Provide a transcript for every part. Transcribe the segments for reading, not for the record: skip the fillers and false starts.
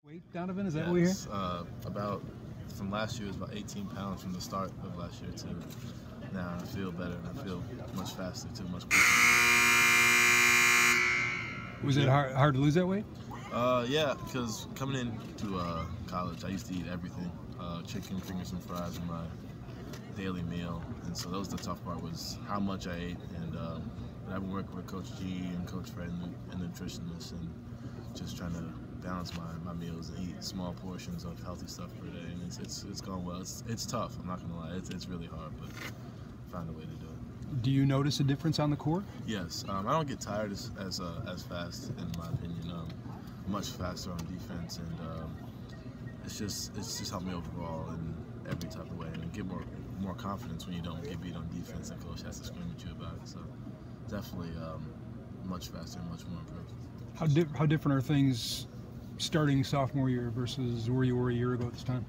Weight, Donovan, is that what we're hearing? About from last year, it was about 18 pounds from the start of last year to now. I feel better and I feel much faster too, much quicker. Was it hard to lose that weight? Yeah, because coming into college, I used to eat everything, chicken, fingers, and fries in my daily meal, and so that was the tough part, was how much I ate. And I've been working with Coach G and Coach Fred and nutritionists, and just trying to balance my meals and eat small portions of healthy stuff per day, and it's gone well. It's tough, I'm not gonna lie. It's really hard, but find a way to do it. Do you notice a difference on the court? Yes, I don't get tired as fast, in my opinion. Much faster on defense, and it's just helped me overall in every type of way, and get more confidence when you don't get beat on defense and coach has to scream at you about it. So definitely much faster and much more improved. How different are things starting sophomore year versus where you were a year ago at this time?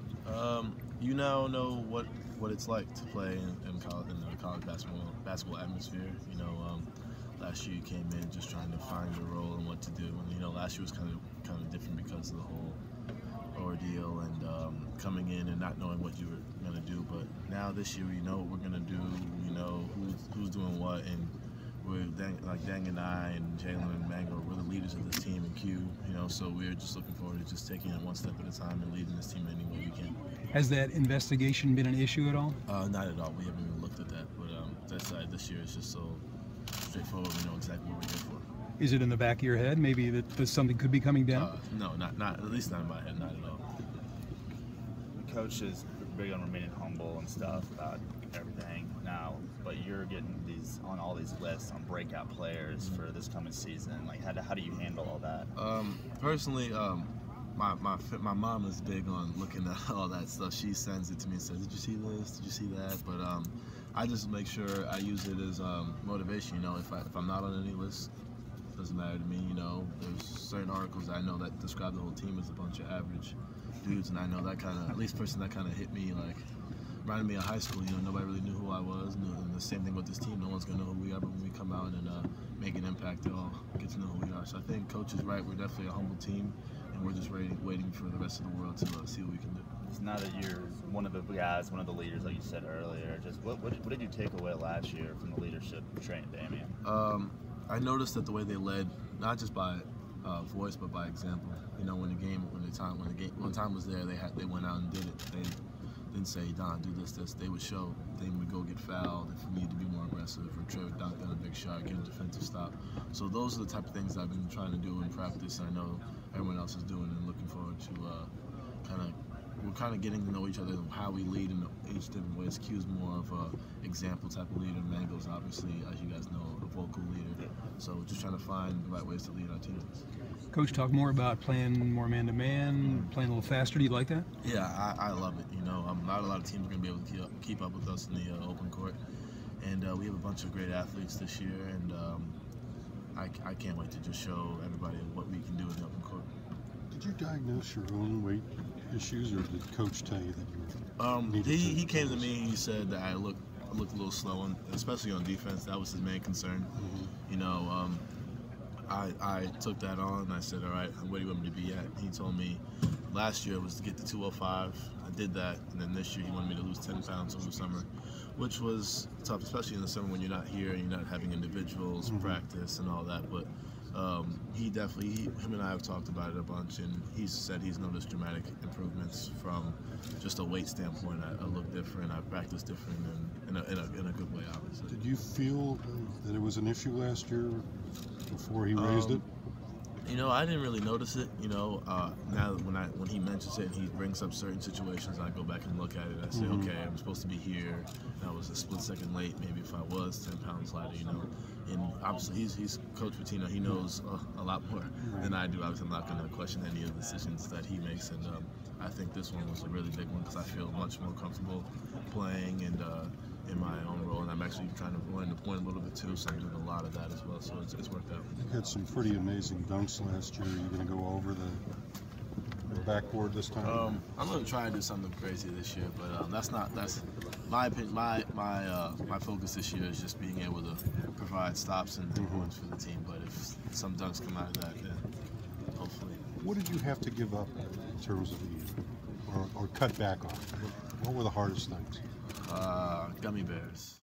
You now know what it's like to play in the college basketball atmosphere. Last year you came in just trying to find your role and what to do, and last year was kind of different because of the whole ordeal and coming in and not knowing what you were going to do. But now this year we know what we're going to do. We know who's doing what, and we're like Dang and I and Jalen and Mango, we're the leaders of this team in Q. So we're just looking forward to just taking it one step at a time and leading this team any way we can. Has that investigation been an issue at all? Not at all. We haven't even looked at that. But that side this year is just so straightforward. We know exactly what we're here for. Is it in the back of your head, maybe that something could be coming down? No, not at least not in my head, not at all. The coach is big on remaining humble and stuff about everything now, but you're getting on all these lists on breakout players for this coming season. Like, how do you handle all that? Personally, my mom is big on looking at all that stuff. She sends it to me and says, "Did you see this? Did you see that?" But I just make sure I use it as motivation. If I'm not on any list, it doesn't matter to me. There's certain articles I know that describe the whole team as a bunch of average dudes, and I know that at least person that kind of hit me, like, reminded me of high school. Nobody really knew who I was, and the same thing with this team. No one's gonna know who we are, but when we come out and make an impact, they'll all get to know who we are. So I think Coach is right. We're definitely a humble team, and we're just waiting for the rest of the world to see what we can do. Now that you're one of the guys, one of the leaders, like you said earlier, just what did you take away last year from the leadership portraying Damian? I noticed that the way they led, not just by voice, but by example. When time was there, they went out and did it. They didn't say, "Don, do this." They would show. They would go get fouled if we need to be more aggressive, or Trevor dunked on a big shot, get a defensive stop. So those are the type of things I've been trying to do in practice, and I know everyone else is doing, and looking forward to we're getting to know each other, how we lead in each different ways. Q's more of a example type of leader. Mango's obviously, as you guys know, a vocal leader. So just trying to find the right ways to lead our teams. Coach, talk more about playing more man-to-man, playing a little faster. Do you like that? Yeah, I love it. Not a lot of teams are going to be able to keep up with us in the open court. And we have a bunch of great athletes this year, and I can't wait to just show everybody what we can do in the open court. Did you diagnose your own weight issues, or did Coach tell you that you were he came to me and he said that I looked a little slow, especially on defense. That was his main concern. I took that on and I said, "All right, where do you want me to be at?" He told me last year was to get to 205. I did that, and then this year he wanted me to lose 10 pounds over the summer, which was tough, especially in the summer when you're not here and you're not having individuals practice and all that. But him and I have talked about it a bunch, and he said he's noticed dramatic improvements from just a weight standpoint. I look different, I practice different, and in a good way, obviously. Did you feel that it was an issue last year before he raised it? I didn't really notice it. Now when he mentions it and he brings up certain situations, I go back and look at it. I say, okay, I'm supposed to be here. I was a split second late, maybe if I was 10 pounds lighter. And obviously he's Coach Pitino. He knows a lot more than I do. Obviously, I'm not going to question any of the decisions that he makes, and I think this one was a really big one because I feel much more comfortable playing and in my own role, and I'm actually trying to run the point a little bit too, so I'm doing a lot of that as well, so it's worked out. You had some pretty amazing dunks last year. Are you going to go over the backboard this time? I'm going to try and do something crazy this year, but that's my opinion. My focus this year is just being able to provide stops and points for the team, but if some dunks come out of that, then hopefully. What did you have to give up in terms of eating, or cut back on? What were the hardest things? Gummy bears.